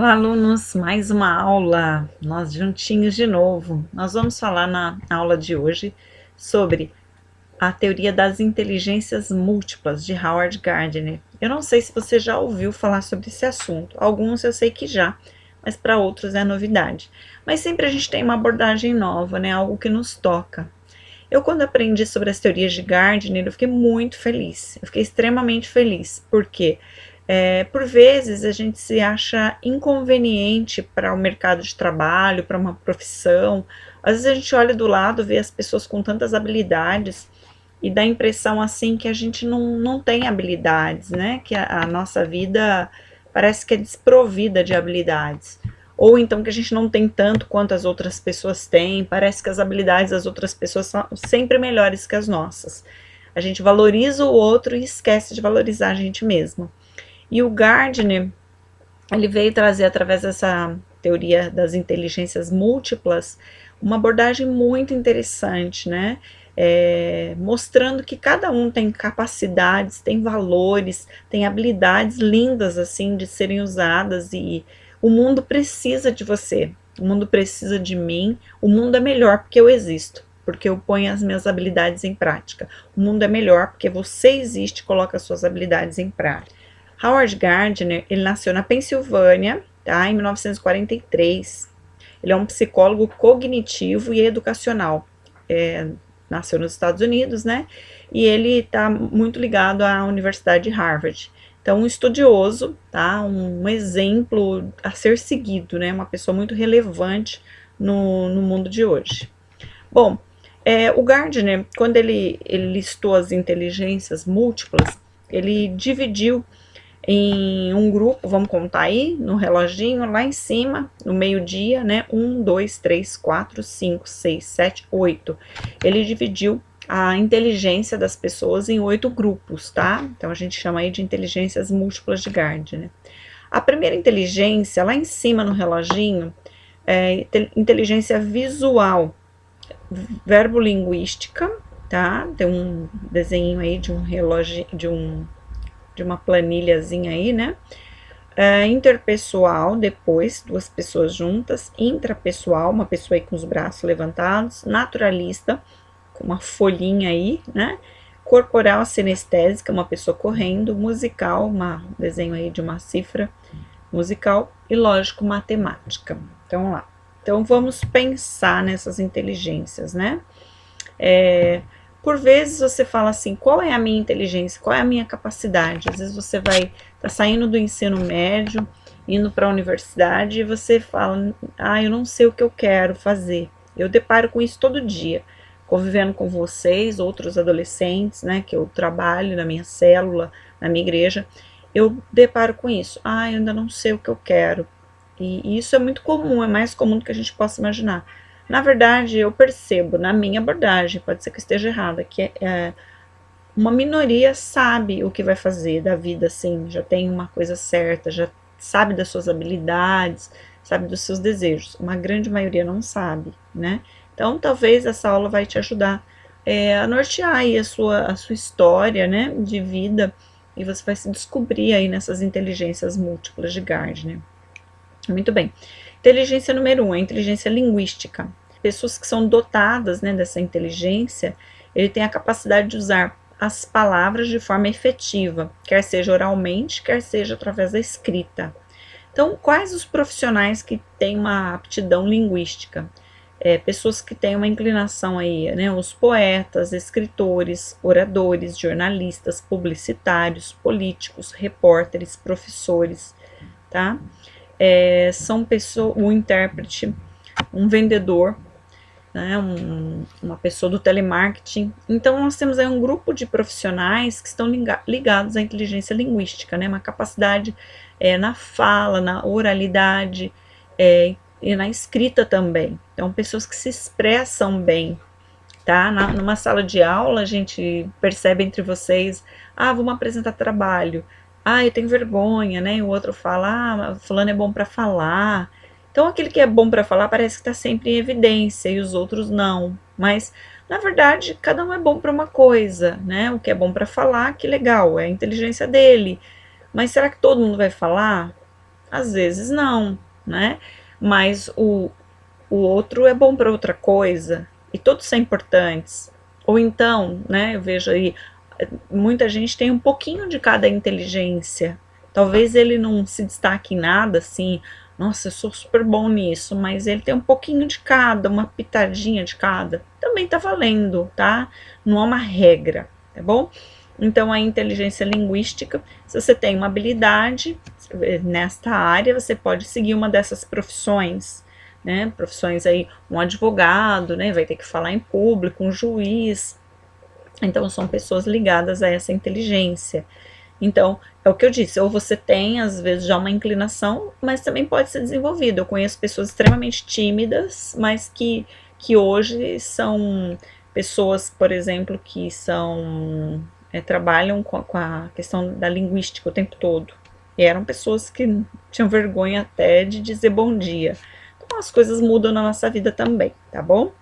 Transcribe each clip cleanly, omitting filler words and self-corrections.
Olá, alunos! Mais uma aula, nós juntinhos de novo. Nós vamos falar na aula de hoje sobre a teoria das inteligências múltiplas de Howard Gardner. Eu não sei se você já ouviu falar sobre esse assunto, alguns eu sei que já, mas para outros é novidade. Mas sempre a gente tem uma abordagem nova, né? Algo que nos toca. Eu, quando aprendi sobre as teorias de Gardner, eu fiquei muito feliz. Eu fiquei extremamente feliz, porque por vezes a gente se acha inconveniente para o mercado de trabalho, para uma profissão. Às vezes a gente olha do lado, vê as pessoas com tantas habilidades e dá a impressão assim que a gente não tem habilidades, né? Que a nossa vida parece que é desprovida de habilidades. Ou então que a gente não tem tanto quanto as outras pessoas têm, parece que as habilidades das outras pessoas são sempre melhores que as nossas. A gente valoriza o outro e esquece de valorizar a gente mesmo. E o Gardner, ele veio trazer, através dessa teoria das inteligências múltiplas, uma abordagem muito interessante, né? Mostrando que cada um tem capacidades, tem valores, tem habilidades lindas, assim, de serem usadas, e o mundo precisa de você, o mundo precisa de mim, o mundo é melhor porque eu existo, porque eu ponho as minhas habilidades em prática. O mundo é melhor porque você existe e coloca as suas habilidades em prática. Howard Gardner, ele nasceu na Pensilvânia, tá, em 1943. Ele é um psicólogo cognitivo e educacional. Nasceu nos Estados Unidos, né? E ele está muito ligado à Universidade de Harvard. Então, um estudioso, tá? Um exemplo a ser seguido, né? Uma pessoa muito relevante no mundo de hoje. Bom, o Gardner, quando ele listou as inteligências múltiplas, ele dividiu em um grupo, vamos contar aí, no reloginho, lá em cima, no meio-dia, né? 1, 2, 3, 4, 5, 6, 7, 8. Ele dividiu a inteligência das pessoas em 8 grupos, tá? Então a gente chama aí de inteligências múltiplas de Gardner. A primeira inteligência, lá em cima no reloginho, é inteligência visual, verbolinguística, tá? Tem um desenho aí de um relógio, de uma planilhazinha aí, né? Interpessoal, depois, duas pessoas juntas. Intrapessoal, uma pessoa aí com os braços levantados. Naturalista, com uma folhinha aí, né? Corporal, sinestésica, uma pessoa correndo. Musical, um desenho aí de uma cifra musical. E lógico, matemática. Então, vamos lá. Então, vamos pensar nessas inteligências, né? Por vezes você fala assim, qual é a minha inteligência, qual é a minha capacidade? Às vezes você vai tá saindo do ensino médio, indo para a universidade e você fala, eu não sei o que eu quero fazer. Eu deparo com isso todo dia, convivendo com vocês, outros adolescentes, né, que eu trabalho na minha célula, na minha igreja, eu deparo com isso. Eu ainda não sei o que eu quero. E isso é muito comum, é mais comum do que a gente possa imaginar. Na verdade, eu percebo, na minha abordagem, pode ser que eu esteja errada, que uma minoria sabe o que vai fazer da vida, assim, já tem uma coisa certa, já sabe das suas habilidades, sabe dos seus desejos. Uma grande maioria não sabe, né? Então, talvez essa aula vai te ajudar a nortear aí a sua história, né, de vida, e você vai se descobrir aí nessas inteligências múltiplas de Gardner. Muito bem. Inteligência número 1, a inteligência linguística. Pessoas que são dotadas, né, dessa inteligência, ele tem a capacidade de usar as palavras de forma efetiva, quer seja oralmente, quer seja através da escrita. Então, quais os profissionais que têm uma aptidão linguística? Pessoas que têm uma inclinação aí, né, os poetas, escritores, oradores, jornalistas, publicitários, políticos, repórteres, professores, tá? São pessoas, um intérprete, um vendedor, né, uma pessoa do telemarketing. Então, nós temos aí um grupo de profissionais que estão ligados à inteligência linguística, né, uma capacidade na fala, na oralidade e na escrita também. Então, pessoas que se expressam bem, tá? Numa sala de aula, a gente percebe entre vocês, vamos apresentar trabalho. Eu tenho vergonha, né? O outro fala, fulano é bom para falar. Então, aquele que é bom para falar parece que está sempre em evidência e os outros não. Mas, na verdade, cada um é bom para uma coisa, né? O que é bom para falar, que legal, é a inteligência dele. Mas será que todo mundo vai falar? Às vezes não, né? Mas o outro é bom para outra coisa, e todos são importantes. Ou então, né, eu vejo aí, muita gente tem um pouquinho de cada inteligência. Talvez ele não se destaque em nada, assim, nossa, eu sou super bom nisso, mas ele tem um pouquinho de cada, uma pitadinha de cada. Também tá valendo, tá? Não é uma regra, tá bom? Então, a inteligência linguística, se você tem uma habilidade nesta área, você pode seguir uma dessas profissões, né? Profissões aí, um advogado, né? Vai ter que falar em público, um juiz. Então, são pessoas ligadas a essa inteligência. Então, é o que eu disse, ou você tem, às vezes, já uma inclinação, mas também pode ser desenvolvido. Eu conheço pessoas extremamente tímidas, mas que hoje são pessoas, por exemplo, que são trabalham com a questão da linguística o tempo todo. E eram pessoas que tinham vergonha até de dizer bom dia. Então, as coisas mudam na nossa vida também, tá bom?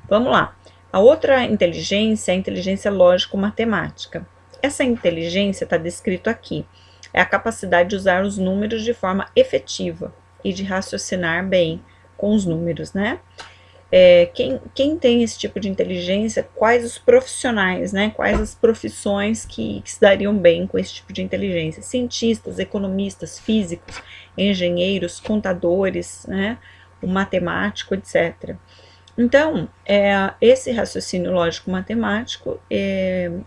Vamos lá. A outra inteligência é a inteligência lógico-matemática. Essa inteligência está descrito aqui. É a capacidade de usar os números de forma efetiva e de raciocinar bem com os números, né? Quem tem esse tipo de inteligência, quais os profissionais, né? Quais as profissões que se dariam bem com esse tipo de inteligência? Cientistas, economistas, físicos, engenheiros, contadores, né? O matemático, etc. Então, esse raciocínio lógico-matemático,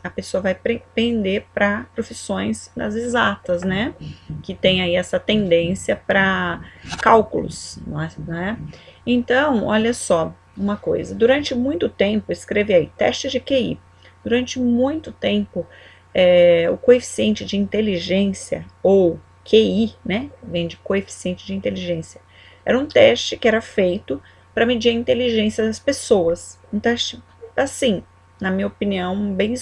a pessoa vai pender para profissões das exatas, né? Que tem aí essa tendência para cálculos, né? Então, olha só uma coisa. Durante muito tempo, escreve aí, teste de QI. Durante muito tempo, o coeficiente de inteligência, ou QI, né? Vem de coeficiente de inteligência. Era um teste que era feito para medir a inteligência das pessoas. Um teste, assim, na minha opinião, bem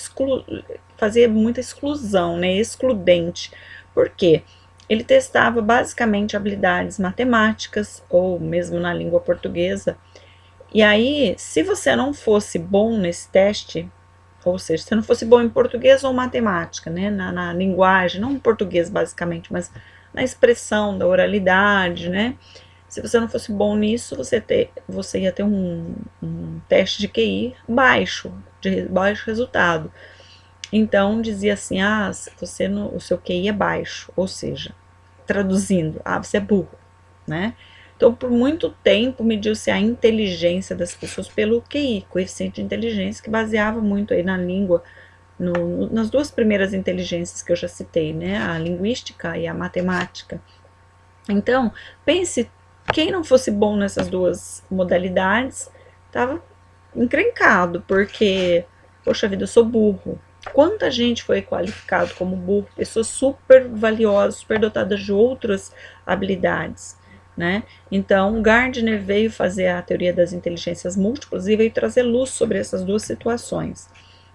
fazia muita exclusão, né? Excludente. Por quê? Ele testava basicamente habilidades matemáticas, ou mesmo na língua portuguesa. E aí, se você não fosse bom nesse teste, ou seja, se não fosse bom em português ou matemática, né? Na linguagem, não em português basicamente, mas na expressão da oralidade, né? Se você não fosse bom nisso, você ia ter um teste de QI baixo, de baixo resultado. Então, dizia assim, o seu QI é baixo, ou seja, traduzindo, você é burro, né? Então, por muito tempo, mediu-se a inteligência das pessoas pelo QI, coeficiente de inteligência, que baseava muito aí na língua, nas duas primeiras inteligências que eu já citei, né? A linguística e a matemática. Então, pense, quem não fosse bom nessas duas modalidades, estava encrencado, porque, poxa vida, eu sou burro. Quanta gente foi qualificado como burro, pessoas super valiosas, super dotadas de outras habilidades, né? Então, Gardner veio fazer a teoria das inteligências múltiplas e veio trazer luz sobre essas duas situações.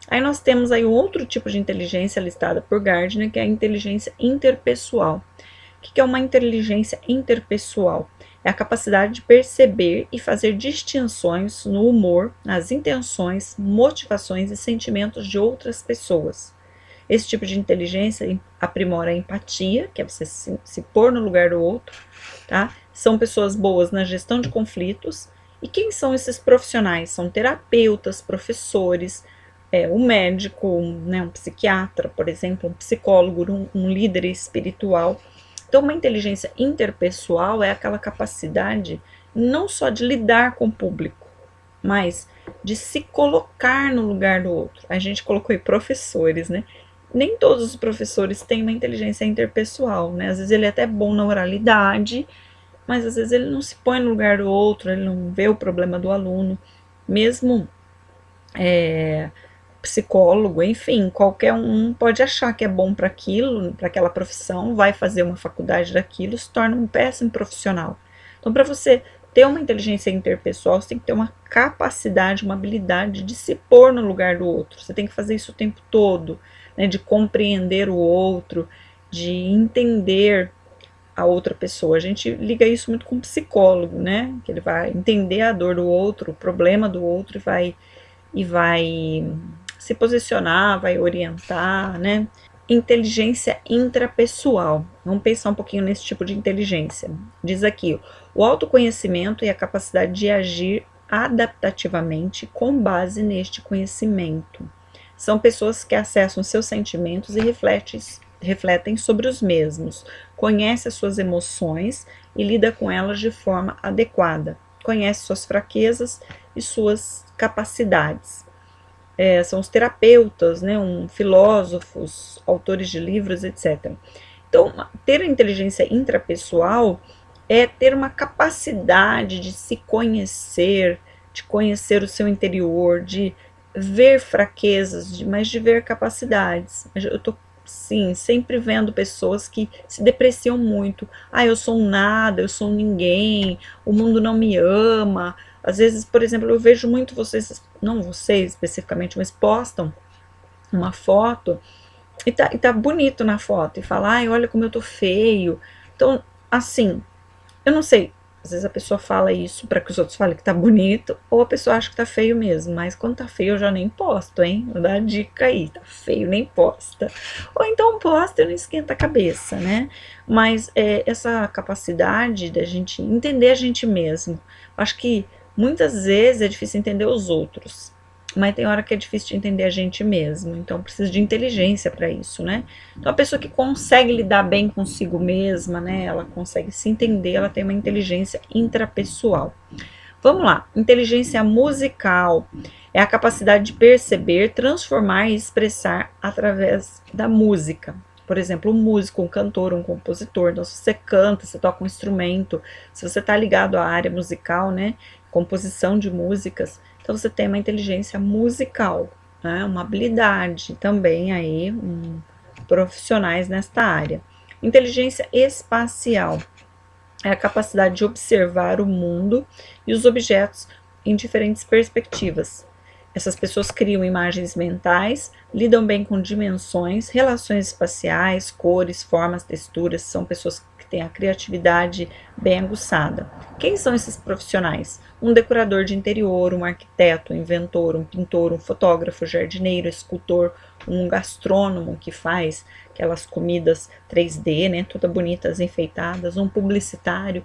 Aí nós temos aí outro tipo de inteligência listada por Gardner, que é a inteligência interpessoal. O que é uma inteligência interpessoal? É a capacidade de perceber e fazer distinções no humor, nas intenções, motivações e sentimentos de outras pessoas. Esse tipo de inteligência aprimora a empatia, que é você se pôr no lugar do outro, tá? São pessoas boas na gestão de conflitos. E quem são esses profissionais? São terapeutas, professores, um médico, um psiquiatra, por exemplo, um psicólogo, um líder espiritual. Então, uma inteligência interpessoal é aquela capacidade não só de lidar com o público, mas de se colocar no lugar do outro. A gente colocou aí professores, né? Nem todos os professores têm uma inteligência interpessoal, né? Às vezes ele é até bom na oralidade, mas às vezes ele não se põe no lugar do outro, ele não vê o problema do aluno. Mesmo psicólogo, enfim, qualquer um pode achar que é bom para aquilo, para aquela profissão, vai fazer uma faculdade daquilo, se torna um péssimo profissional. Então, para você ter uma inteligência interpessoal, você tem que ter uma capacidade, uma habilidade de se pôr no lugar do outro. Você tem que fazer isso o tempo todo, né, de compreender o outro, de entender a outra pessoa. A gente liga isso muito com o psicólogo, né? Que ele vai entender a dor do outro, o problema do outro e vai se posicionar, vai orientar, né? inteligência intrapessoal. Vamos pensar um pouquinho nesse tipo de inteligência. Diz aqui, o autoconhecimento e a capacidade de agir adaptativamente com base neste conhecimento. São pessoas que acessam seus sentimentos e refletem sobre os mesmos, conhece as suas emoções e lida com elas de forma adequada, conhece suas fraquezas e suas capacidades. São os terapeutas, né, filósofos, autores de livros, etc. Então, ter a inteligência intrapessoal é ter uma capacidade de se conhecer, de conhecer o seu interior, de ver fraquezas, mas de ver capacidades. Eu estou, sim, sempre vendo pessoas que se depreciam muito. Ah, eu sou um nada, eu sou um ninguém, o mundo não me ama. Às vezes, por exemplo, eu vejo muito vocês, não vocês especificamente, mas postam uma foto e tá bonito na foto e fala, ai, olha como eu tô feio. Então, assim, eu não sei, às vezes a pessoa fala isso para que os outros falem que tá bonito, ou a pessoa acha que tá feio mesmo, mas quando tá feio eu já nem posto, hein? Vou dar a dica aí, tá feio, nem posta. Ou então posta e não esquenta a cabeça, né? Mas essa capacidade da gente entender a gente mesmo, acho que muitas vezes é difícil entender os outros, mas tem hora que é difícil de entender a gente mesmo, então precisa de inteligência para isso, né? Então a pessoa que consegue lidar bem consigo mesma, né? Ela consegue se entender, ela tem uma inteligência intrapessoal. Vamos lá, inteligência musical é a capacidade de perceber, transformar e expressar através da música. Por exemplo, um músico, um cantor, um compositor. Então, se você canta, você toca um instrumento, se você está ligado à área musical, né? Composição de músicas, então você tem uma inteligência musical, né? Uma habilidade também aí, profissionais nesta área. Inteligência espacial é a capacidade de observar o mundo e os objetos em diferentes perspectivas. Essas pessoas criam imagens mentais, lidam bem com dimensões, relações espaciais, cores, formas, texturas. São pessoas que têm a criatividade bem aguçada. Quem são esses profissionais? Um decorador de interior, um arquiteto, um inventor, um pintor, um fotógrafo, jardineiro, escultor, um gastrônomo que faz aquelas comidas 3D, né, todas bonitas, enfeitadas, um publicitário.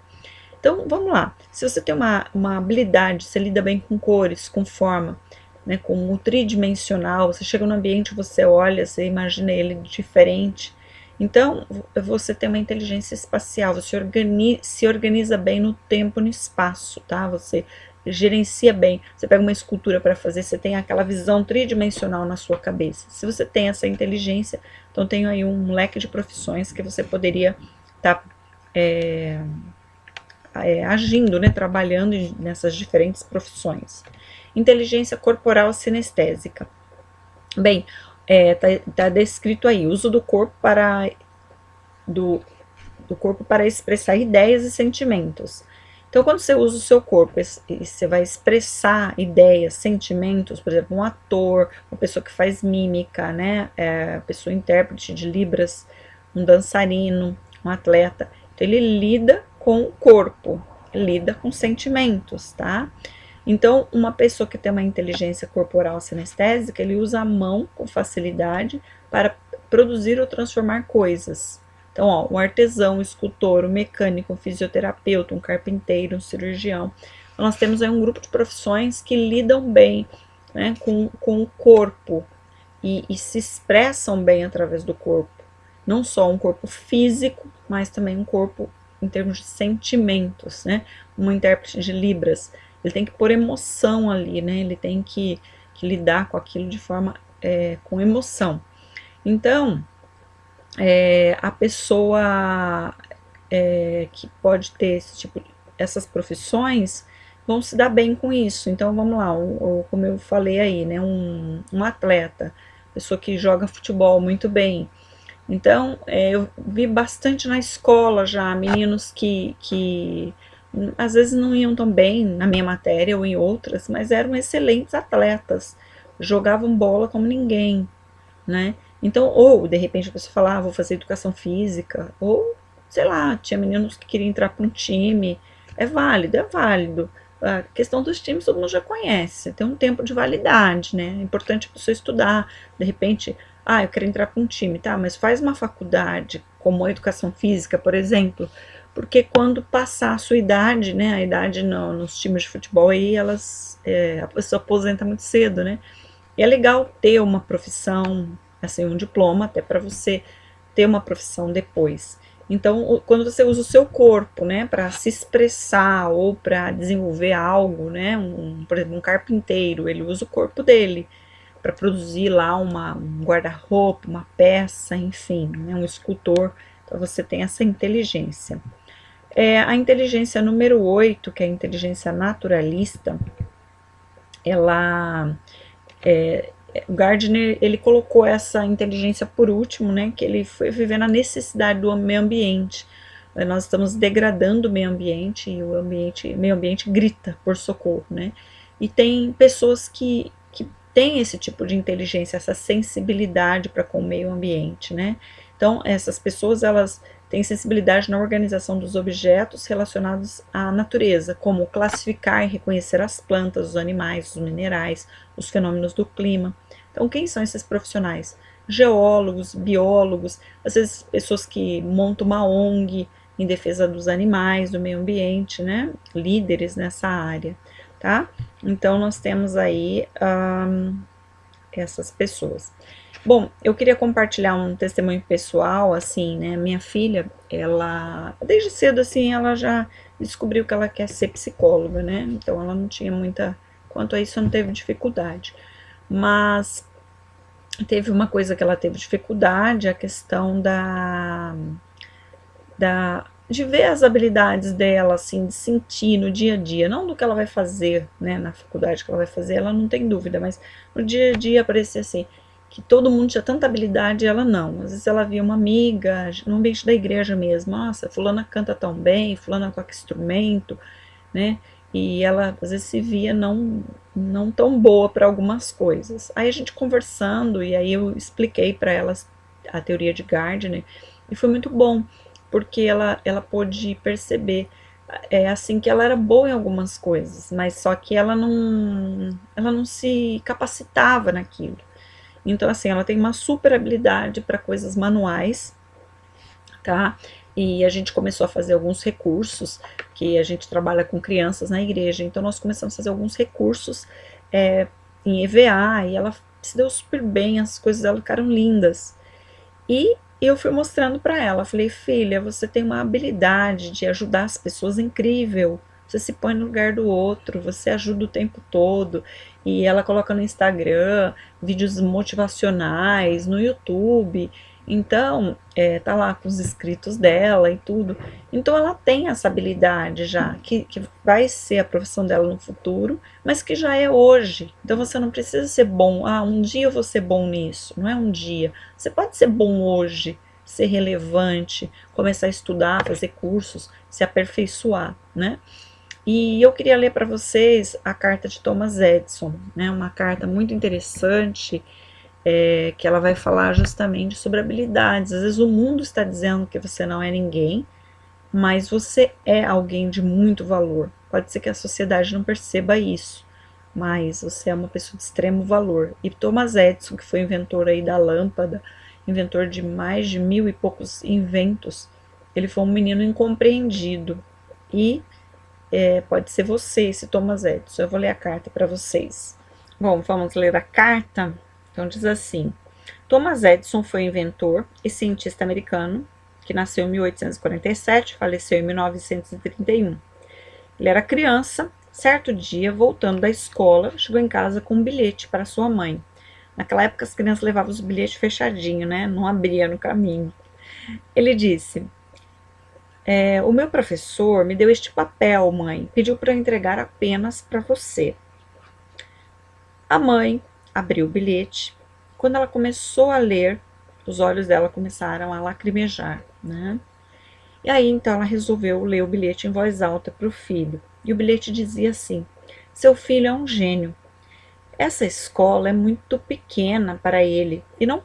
Então, vamos lá. Se você tem uma habilidade, você lida bem com cores, com forma, né, com o tridimensional, você chega no ambiente, você olha, você imagina ele diferente. Então, você tem uma inteligência espacial, você se organiza bem no tempo e no espaço, tá? Você gerencia bem. Você pega uma escultura para fazer, você tem aquela visão tridimensional na sua cabeça. Se você tem essa inteligência, então tem aí um leque de profissões que você poderia estar agindo, né, trabalhando nessas diferentes profissões. Inteligência corporal sinestésica. Bem, tá descrito aí, uso do corpo do corpo para expressar ideias e sentimentos. Então, quando você usa o seu corpo e você vai expressar ideias, sentimentos, por exemplo, um ator, uma pessoa que faz mímica, né, pessoa intérprete de Libras, um dançarino, um atleta, então ele lida com o corpo, lida com sentimentos, tá? Então, uma pessoa que tem uma inteligência corporal sinestésica, ele usa a mão com facilidade para produzir ou transformar coisas. Então, ó, um artesão, um escultor, um mecânico, um fisioterapeuta, um carpinteiro, um cirurgião. Então, nós temos aí um grupo de profissões que lidam bem, né, com o corpo e se expressam bem através do corpo. Não só um corpo físico, mas também um corpo em termos de sentimentos, né? Um intérprete de Libras, ele tem que pôr emoção ali, né? Ele tem que lidar com aquilo de forma, com emoção. Então, a pessoa que pode ter essas profissões vão se dar bem com isso. Então, vamos lá, como eu falei aí, né? Um atleta, pessoa que joga futebol muito bem. Então, eu vi bastante na escola já, meninos que às vezes não iam tão bem na minha matéria ou em outras, mas eram excelentes atletas, jogavam bola como ninguém, né? Então, ou de repente a pessoa fala, vou fazer educação física, ou sei lá, tinha meninos que queriam entrar para um time, é válido, é válido. A questão dos times todo mundo já conhece, tem um tempo de validade, né? É importante a pessoa estudar, de repente Ah, eu quero entrar para um time, tá, mas faz uma faculdade como a educação física, por exemplo, porque quando passar a sua idade, né, a idade nos times de futebol aí, a pessoa aposenta muito cedo, né, e é legal ter uma profissão, assim, um diploma, até para você ter uma profissão depois. Então, quando você usa o seu corpo, né, para se expressar ou para desenvolver algo, né, por exemplo, um carpinteiro, ele usa o corpo dele para produzir lá um guarda-roupa, uma peça, enfim, né, um escultor. Então, você tem essa inteligência. A inteligência número 8, que é a inteligência naturalista, ela o Gardner, ele colocou essa inteligência por último, né, que ele foi viver na necessidade do meio ambiente. Nós estamos degradando o meio ambiente e o meio ambiente grita por socorro, né? E tem pessoas que têm esse tipo de inteligência, essa sensibilidade para com o meio ambiente, né? Então, essas pessoas, elas têm sensibilidade na organização dos objetos relacionados à natureza, como classificar e reconhecer as plantas, os animais, os minerais, os fenômenos do clima. Então, quem são esses profissionais? Geólogos, biólogos, às vezes pessoas que montam uma ONG em defesa dos animais, do meio ambiente, né? Líderes nessa área, tá? Então, nós temos aí essas pessoas. Bom, eu queria compartilhar um testemunho pessoal, assim, né? Minha filha, ela, desde cedo, assim, ela já descobriu que ela quer ser psicóloga, né? Então, ela não tinha muita, quanto a isso, não teve dificuldade. Mas teve uma coisa que ela teve dificuldade, a questão de ver as habilidades dela, assim, de sentir no dia a dia, não do que ela vai fazer, né, na faculdade que ela vai fazer, ela não tem dúvida, mas no dia a dia parecia assim, que todo mundo tinha tanta habilidade e ela não. Às vezes ela via uma amiga, no ambiente da igreja mesmo, nossa, fulana canta tão bem, fulana toca instrumento, né, e ela às vezes se via não tão boa para algumas coisas. Aí a gente conversando, e aí eu expliquei para elas a teoria de Gardner, e foi muito bom, porque ela pôde perceber assim que ela era boa em algumas coisas, mas só que ela não se capacitava naquilo. Então assim, ela tem uma super habilidade para coisas manuais, tá? E a gente começou a fazer alguns recursos, que a gente trabalha com crianças na igreja, então nós começamos a fazer alguns recursos em EVA, e ela se deu super bem, as coisas dela ficaram lindas. E eu fui mostrando para ela, falei, filha, você tem uma habilidade de ajudar as pessoas incrível. Você se põe no lugar do outro, você ajuda o tempo todo. E ela coloca no Instagram vídeos motivacionais, no YouTube. Então, tá lá com os inscritos dela e tudo. Então, ela tem essa habilidade já, que vai ser a profissão dela no futuro, mas que já é hoje. Então, você não precisa ser bom. Ah, um dia eu vou ser bom nisso. Não é um dia. Você pode ser bom hoje, ser relevante, começar a estudar, fazer cursos, se aperfeiçoar, né? E eu queria ler para vocês a carta de Thomas Edison, né? Uma carta muito interessante, que ela vai falar justamente sobre habilidades. Às vezes o mundo está dizendo que você não é ninguém, mas você é alguém de muito valor. Pode ser que a sociedade não perceba isso, mas você é uma pessoa de extremo valor. E Thomas Edison, que foi inventor aí da lâmpada, inventor de mais de 1000 e poucos inventos, ele foi um menino incompreendido. E pode ser você, esse Thomas Edison. Eu vou ler a carta para vocês. Bom, vamos ler a carta. Então diz assim: Thomas Edison foi inventor e cientista americano que nasceu em 1847, faleceu em 1931. Ele era criança. Certo dia, voltando da escola, chegou em casa com um bilhete para sua mãe. Naquela época as crianças levavam os bilhetes fechadinho, né? Não abria no caminho. Ele disse: o meu professor me deu este papel, mãe. Pediu para eu entregar apenas para você. A mãe abriu o bilhete. Quando ela começou a ler, os olhos dela começaram a lacrimejar, né? E aí, então, ela resolveu ler o bilhete em voz alta para o filho. E o bilhete dizia assim: seu filho é um gênio. Essa escola é muito pequena para ele e não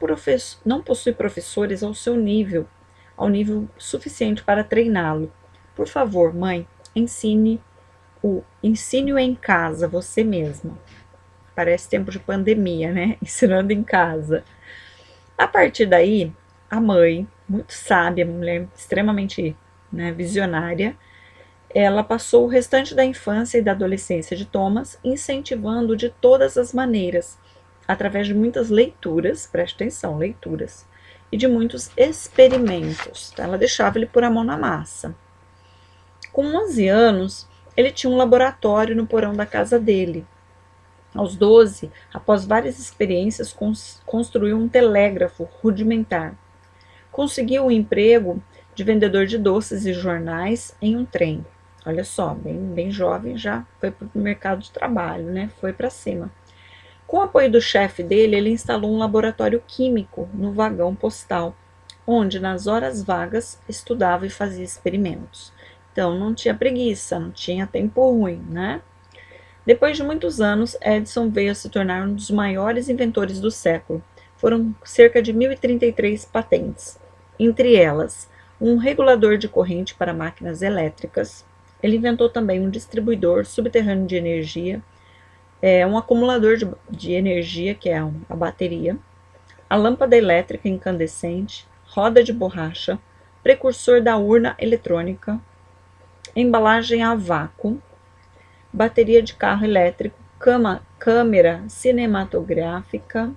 possui professores ao nível suficiente para treiná-lo. Por favor, mãe, ensine-o em casa, você mesma. Parece tempo de pandemia, né? Ensinando em casa. A partir daí, a mãe, muito sábia, mulher extremamente, né, visionária, ela passou o restante da infância e da adolescência de Thomas incentivando de todas as maneiras, através de muitas leituras, preste atenção, leituras, e de muitos experimentos. Tá? Ela deixava ele pôr a mão na massa. Com 11 anos, ele tinha um laboratório no porão da casa dele. Aos 12, após várias experiências, construiu um telégrafo rudimentar. Conseguiu um emprego de vendedor de doces e jornais em um trem. Olha só, bem jovem, já foi para o mercado de trabalho, né? Foi para cima. Com o apoio do chefe dele, ele instalou um laboratório químico no vagão postal, onde nas horas vagas estudava e fazia experimentos. Então não tinha preguiça, não tinha tempo ruim, né? Depois de muitos anos, Edison veio a se tornar um dos maiores inventores do século. Foram cerca de 1.033 patentes, entre elas um regulador de corrente para máquinas elétricas. Ele inventou também um distribuidor subterrâneo de energia, um acumulador de energia, que é a bateria, a lâmpada elétrica incandescente, roda de borracha, precursor da urna eletrônica, embalagem a vácuo, bateria de carro elétrico, câmera cinematográfica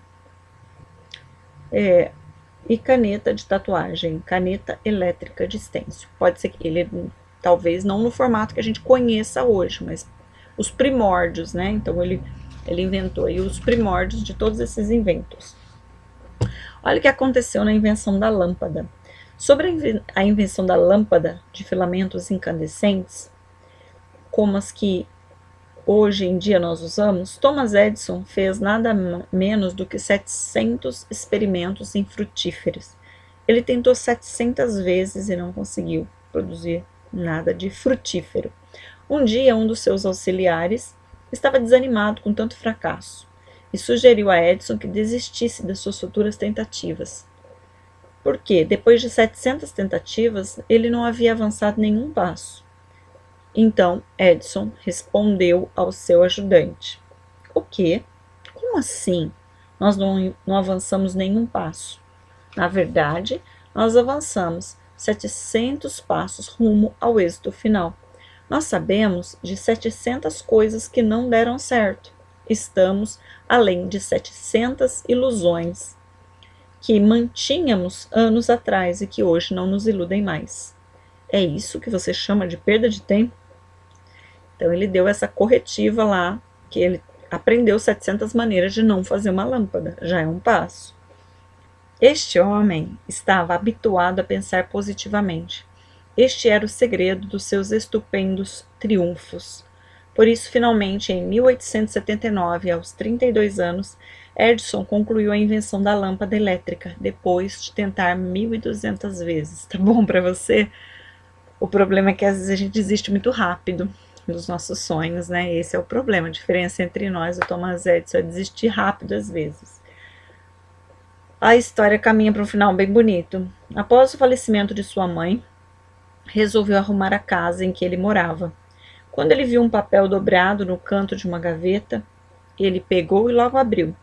e caneta de tatuagem, caneta elétrica de stencil. Pode ser que ele, talvez não no formato que a gente conheça hoje, mas os primórdios, né? Então ele inventou aí os primórdios de todos esses inventos. Olha o que aconteceu na invenção da lâmpada. Sobre a invenção da lâmpada de filamentos incandescentes, como as que hoje em dia nós usamos, Thomas Edison fez nada menos do que 700 experimentos infrutíferos. Ele tentou 700 vezes e não conseguiu produzir nada de frutífero. Um dia, um dos seus auxiliares estava desanimado com tanto fracasso e sugeriu a Edison que desistisse das suas futuras tentativas. Porque, depois de 700 tentativas, ele não havia avançado nenhum passo. Então, Edison respondeu ao seu ajudante: "O quê? Como assim? Nós não avançamos nenhum passo. Na verdade, nós avançamos 700 passos rumo ao êxito final. Nós sabemos de 700 coisas que não deram certo. Estamos além de 700 ilusões que mantínhamos anos atrás e que hoje não nos iludem mais. É isso que você chama de perda de tempo?" Então ele deu essa corretiva lá, que ele aprendeu 700 maneiras de não fazer uma lâmpada, já é um passo. Este homem estava habituado a pensar positivamente. Este era o segredo dos seus estupendos triunfos. Por isso, finalmente, em 1879, aos 32 anos, Edison concluiu a invenção da lâmpada elétrica, depois de tentar 1.200 vezes. Tá bom para você? O problema é que às vezes a gente desiste muito rápido dos nossos sonhos, né? Esse é o problema. A diferença entre nós e o Thomas Edison é desistir rápido às vezes. A história caminha para um final bem bonito. Após o falecimento de sua mãe, resolveu arrumar a casa em que ele morava. Quando ele viu um papel dobrado no canto de uma gaveta, ele pegou e logo abriu.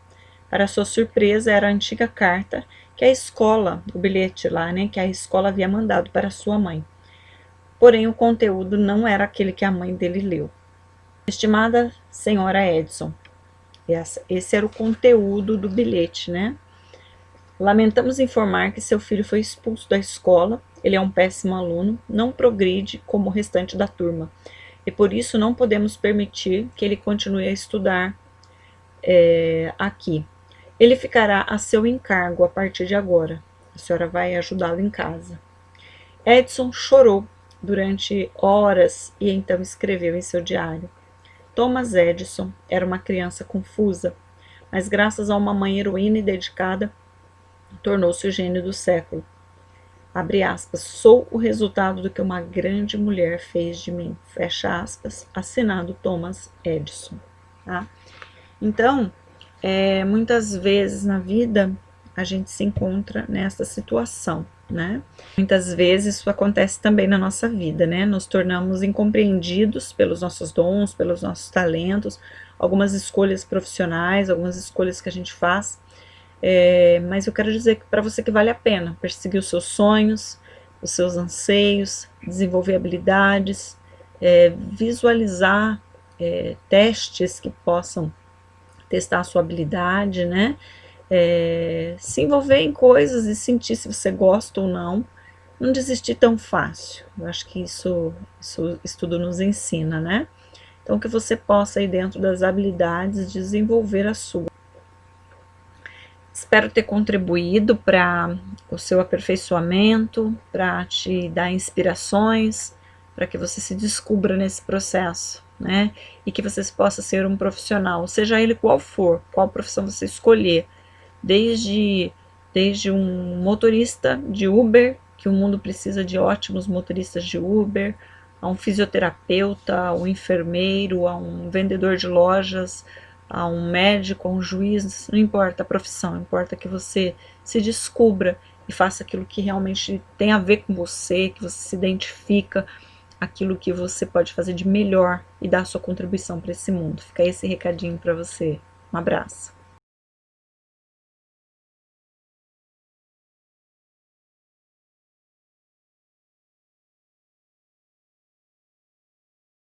Para sua surpresa, era a antiga carta que a escola, o bilhete lá, né, que a escola havia mandado para sua mãe. Porém, o conteúdo não era aquele que a mãe dele leu. Estimada senhora Edison, esse era o conteúdo do bilhete, né? Lamentamos informar que seu filho foi expulso da escola, ele é um péssimo aluno, não progride como o restante da turma, e por isso não podemos permitir que ele continue a estudar aqui. Ele ficará a seu encargo a partir de agora. A senhora vai ajudá-lo em casa. Edson chorou durante horas e então escreveu em seu diário: Thomas Edison era uma criança confusa, mas graças a uma mãe heroína e dedicada, tornou-se o gênio do século. Abre aspas, sou o resultado do que uma grande mulher fez de mim. Fecha aspas, assinado Thomas Edison. Tá? Então, muitas vezes na vida a gente se encontra nessa situação, né? Muitas vezes isso acontece também na nossa vida, né? Nos tornamos incompreendidos pelos nossos dons, pelos nossos talentos, algumas escolhas profissionais, algumas escolhas que a gente faz, Mas eu quero dizer que para você que vale a pena perseguir os seus sonhos, os seus anseios, desenvolver habilidades, visualizar testes que possam testar a sua habilidade, né? Se envolver em coisas e sentir se você gosta ou não, não desistir tão fácil. Eu acho que isso tudo nos ensina, né? Então, que você possa, aí dentro das habilidades, desenvolver a sua. Espero ter contribuído para o seu aperfeiçoamento, para te dar inspirações, para que você se descubra nesse processo, né? E que você possa ser um profissional, seja ele qual for, qual profissão você escolher, desde um motorista de Uber, que o mundo precisa de ótimos motoristas de Uber, a um fisioterapeuta, a um enfermeiro, a um vendedor de lojas, a um médico, a um juiz, não importa a profissão, importa que você se descubra e faça aquilo que realmente tem a ver com você, que você se identifica, aquilo que você pode fazer de melhor e dar a sua contribuição para esse mundo. Fica esse recadinho para você. Um abraço.